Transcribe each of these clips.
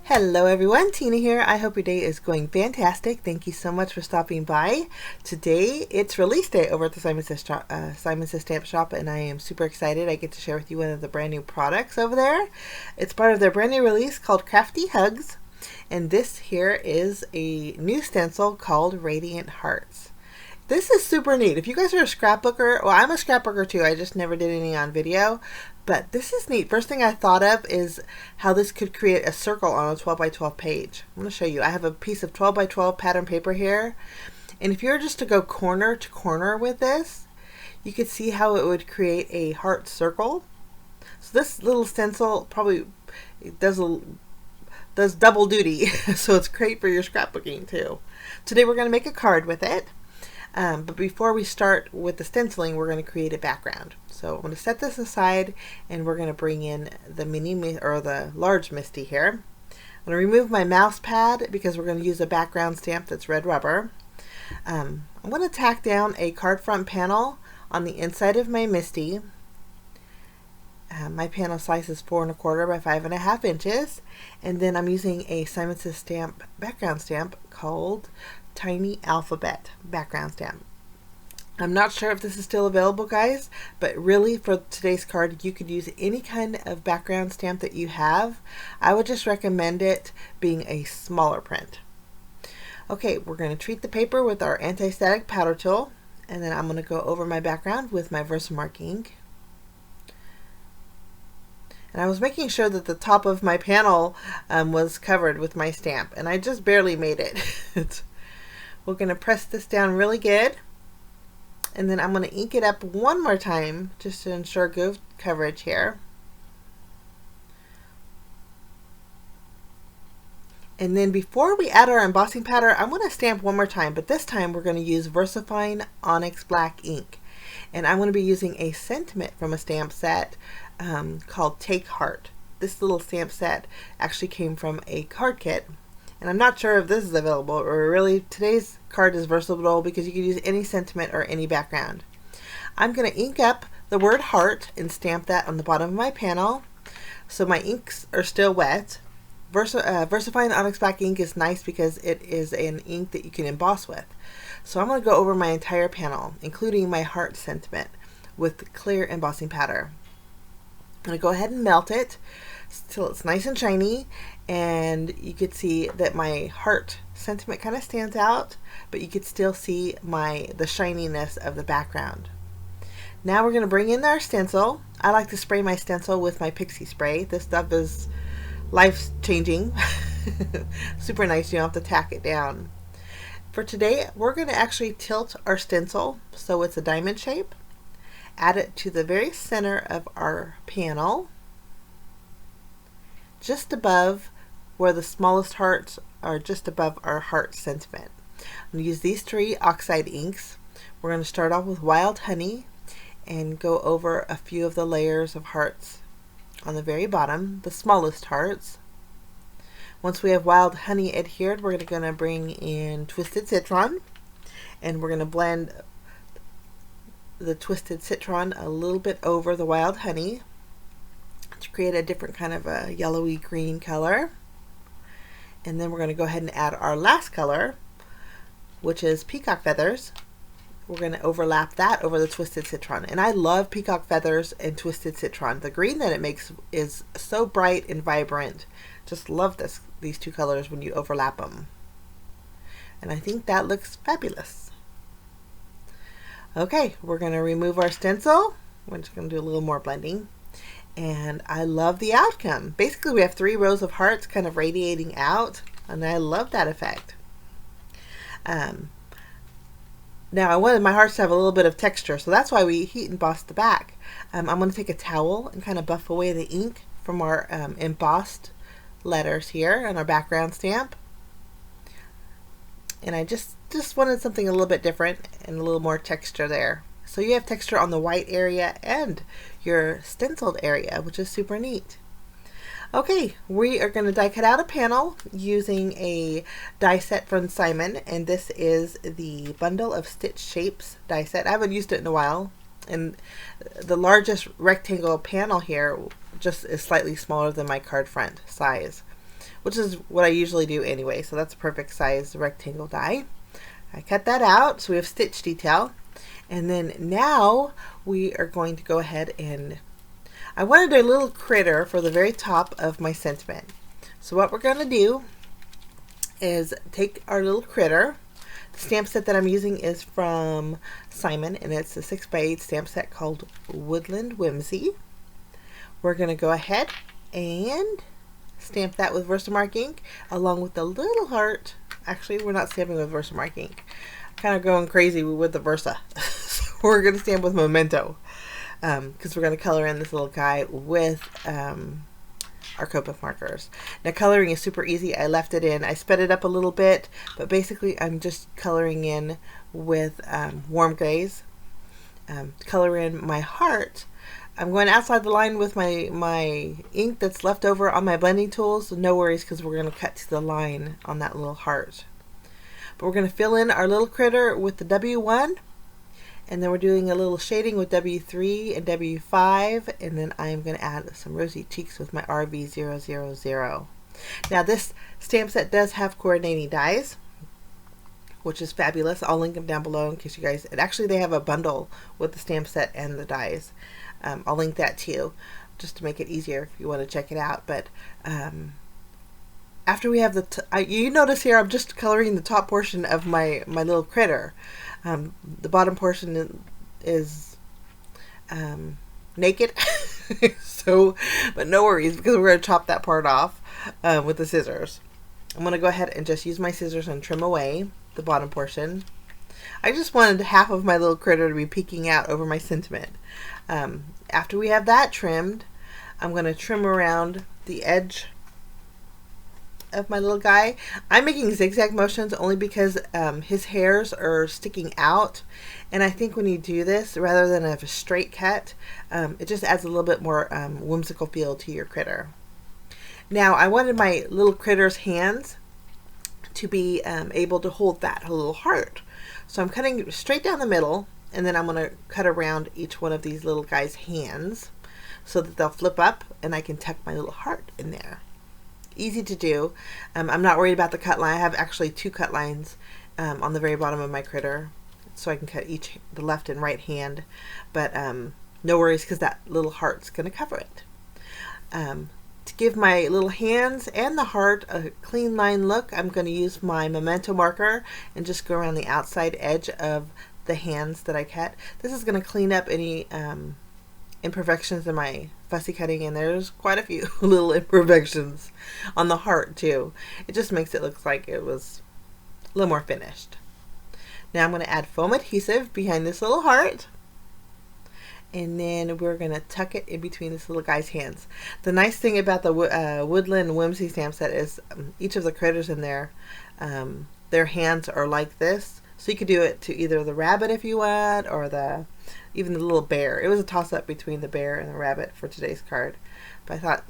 Hello everyone, Tina here. I hope your day is going fantastic. Thank you so much for stopping by. Today it's release day over at the Simon Says Stamp Shop, and I am super excited. I get to share with you one of the brand new products over there. It's part of their brand new release called Crafty Hugs, and this here is a new stencil called Radiant Hearts. This is super neat. If you guys are a scrapbooker, well, I'm a scrapbooker too. I just never did any on video, but this is neat. First thing I thought of is how this could create a circle on a 12 by 12 page. I'm going to show you. I have a piece of 12 by 12 pattern paper here, and if you were just to go corner to corner with this, you could see how it would create a heart circle. So this little stencil probably does double duty, so it's great for your scrapbooking too. Today we're going to make a card with it. But before we start with the stenciling, we're going to create a background. So I'm going to set this aside, and we're going to bring in the large Misty here. I'm going to remove my mouse pad because we're going to use a background stamp that's red rubber. I'm going to tack down a card front panel on the inside of my Misty. My panel size is 4 1/4 by 5 1/2 inches, and then I'm using a Simon Says Stamp background stamp called Tiny Alphabet background stamp. I'm not sure if this is still available, guys, but really for today's card you could use any kind of background stamp that you have. I would just recommend it being a smaller print. Okay, we're going to treat the paper with our anti-static powder tool, and then I'm going to go over my background with my versamark ink. And I was making sure that the top of my panel was covered with my stamp, and I just barely made it. We're going to press this down really good, and then I'm going to ink it up one more time just to ensure good coverage here. And then before we add our embossing powder, I'm going to stamp one more time, but this time we're going to use VersaFine Onyx Black ink. And I'm going to be using a sentiment from a stamp set called Take Heart. This little stamp set actually came from a card kit. And I'm not sure if this is available, or really today's card is versatile because you can use any sentiment or any background. I'm going to ink up the word heart and stamp that on the bottom of my panel so my inks are still wet. VersaFine Onyx Black ink is nice because it is an ink that you can emboss with. So I'm going to go over my entire panel, including my heart sentiment, with clear embossing powder. I'm going to go ahead and melt it till it's nice and shiny, and you could see that my heart sentiment kind of stands out, but you could still see the shininess of the background. Now we're going to bring in our stencil. I like to spray my stencil with my pixie spray. This stuff is life-changing. Super nice. You don't have to tack it down. For today, we're going to actually tilt our stencil so it's a diamond shape. Add it to the very center of our panel, just above where the smallest hearts are, just above our heart sentiment. I'm going to use these 3 oxide inks. We're going to start off with Wild Honey and go over a few of the layers of hearts on the very bottom, the smallest hearts. Once we have Wild Honey adhered, we're going to bring in Twisted Citron, and we're going to blend the Twisted Citron a little bit over the Wild Honey to create a different kind of a yellowy green color. And then we're going to go ahead and add our last color, which is Peacock Feathers. We're going to overlap that over the Twisted Citron. And I love Peacock Feathers and Twisted Citron. The green that it makes is so bright and vibrant. Just love these 2 colors when you overlap them. And I think that looks fabulous. Okay, we're going to remove our stencil. We're just going to do a little more blending. And I love the outcome. Basically, we have 3 rows of hearts kind of radiating out, and I love that effect. Now, I wanted my hearts to have a little bit of texture, so that's why we heat embossed the back. I'm going to take a towel and kind of buff away the ink from our embossed letters here on our background stamp. And I just wanted something a little bit different and a little more texture there. So you have texture on the white area and your stenciled area, which is super neat. Okay, we are going to die cut out a panel using a die set from Simon, and this is the Bundle of Stitch Shapes die set. I haven't used it in a while, and the largest rectangle panel here just is slightly smaller than my card front size. which is what I usually do anyway. So that's a perfect size rectangle die. I cut that out so we have stitch detail. And then now we are going to go ahead and I wanted a little critter for the very top of my sentiment. So what we're going to do is take our little critter. The stamp set that I'm using is from Simon, and it's a 6x8 stamp set called Woodland Whimsy. We're going to go ahead and stamp that with Versamark ink along with the little heart. Actually, we're not stamping with Versamark ink. Kind of going crazy with the Versa. So we're going to stamp with Memento because we're going to color in this little guy with our Copic markers. Now coloring is super easy. I left it in. I sped it up a little bit, but basically I'm just coloring in with warm grays. To color in my heart, I'm going outside the line with my ink that's left over on my blending tools. No worries, because we're going to cut to the line on that little heart. But we're going to fill in our little critter with the W1, and then we're doing a little shading with W3 and W5, and then I'm going to add some rosy cheeks with my RV000. Now this stamp set does have coordinating dies, which is fabulous. I'll link them down below in case you guys, and actually they have a bundle with the stamp set and the dies. I'll link that too, just to make it easier if you want to check it out. But after we have you notice here I'm just coloring the top portion of my little critter. The bottom portion is naked, so, but no worries, because we're going to chop that part off with the scissors. I'm going to go ahead and just use my scissors and trim away the bottom portion. I just wanted half of my little critter to be peeking out over my sentiment. After we have that trimmed, I'm going to trim around the edge of my little guy. I'm making zigzag motions only because his hairs are sticking out, and I think when you do this rather than have a straight cut, it just adds a little bit more whimsical feel to your critter. Now I wanted my little critter's hands to be able to hold that little heart, so I'm cutting straight down the middle, and then I'm going to cut around each one of these little guys' hands so that they'll flip up and I can tuck my little heart in there. Easy to do. I'm not worried about the cut line. I have actually 2 cut lines on the very bottom of my critter, so I can cut the left and right hand, but no worries, because that little heart's going to cover it. To give my little hands and the heart a clean line look, I'm going to use my Memento marker and just go around the outside edge of the hands that I cut. This is going to clean up any imperfections in my fussy cutting, and there's quite a few little imperfections on the heart too. It just makes it look like it was a little more finished. Now I'm going to add foam adhesive behind this little heart, and then we're going to tuck it in between this little guy's hands. The nice thing about the Woodland Whimsy stamp set is each of the critters in there, their hands are like this. So you could do it to either the rabbit if you want, or even the little bear. It was a toss-up between the bear and the rabbit for today's card. But I thought,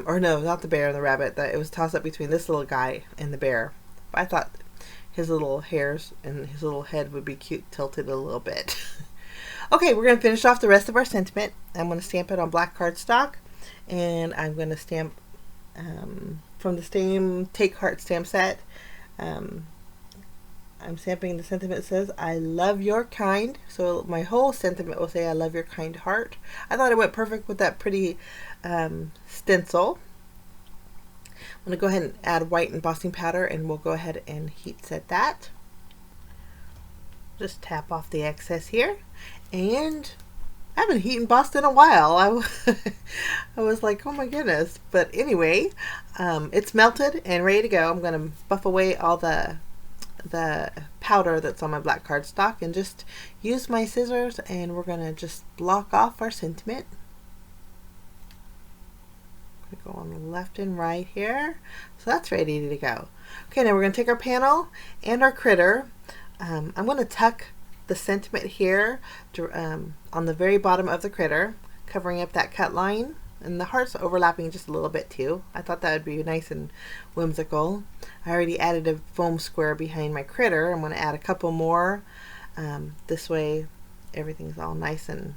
or no, not the bear and the rabbit. It was a toss-up between this little guy and the bear. But I thought his little hairs and his little head would be cute tilted a little bit. Okay, we're going to finish off the rest of our sentiment. I'm going to stamp it on black cardstock, and I'm going to stamp from the same Take Heart stamp set. I'm stamping the sentiment that says, I love your kind. So my whole sentiment will say, I love your kind heart. I thought it went perfect with that pretty stencil. I'm going to go ahead and add white embossing powder, and we'll go ahead and heat set that. Just tap off the excess here. And I haven't heat embossed in a while. I was like, oh my goodness. But anyway, it's melted and ready to go. I'm going to buff away all the powder that's on my black cardstock and just use my scissors, and we're going to just block off our sentiment. Go on the left and right here. So that's ready to go. Okay, now we're going to take our panel and our critter. I'm going to tuck the sentiment here on the very bottom of the critter, covering up that cut line, and the heart's overlapping just a little bit too. I thought that would be nice and whimsical. I already added a foam square behind my critter. I'm going to add a couple more. This way everything's all nice and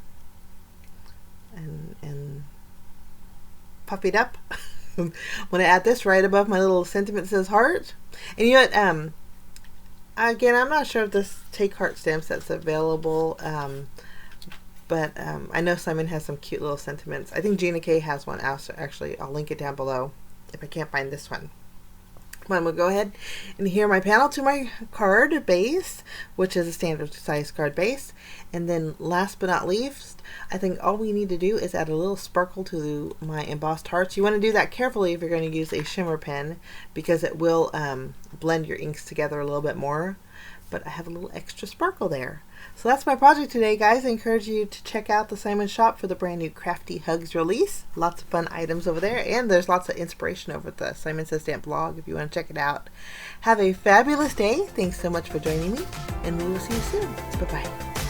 puppied up. I'm going to add this right above my little sentiment that says heart. And you know what? Again, I'm not sure if this Take Heart stamp set's available, but I know Simon has some cute little sentiments. I think Gina K has one. Actually, I'll link it down below if I can't find this one. I'm going to go ahead and adhere my panel to my card base, which is a standard size card base. And then last but not least, I think all we need to do is add a little sparkle to my embossed hearts. You want to do that carefully if you're going to use a shimmer pen, because it will blend your inks together a little bit more. But I have a little extra sparkle there. So that's my project today, guys. I encourage you to check out the Simon shop for the brand new Crafty Hugs release. Lots of fun items over there, and there's lots of inspiration over at the Simon Says Stamp blog if you want to check it out. Have a fabulous day. Thanks so much for joining me, and we will see you soon. Bye-bye.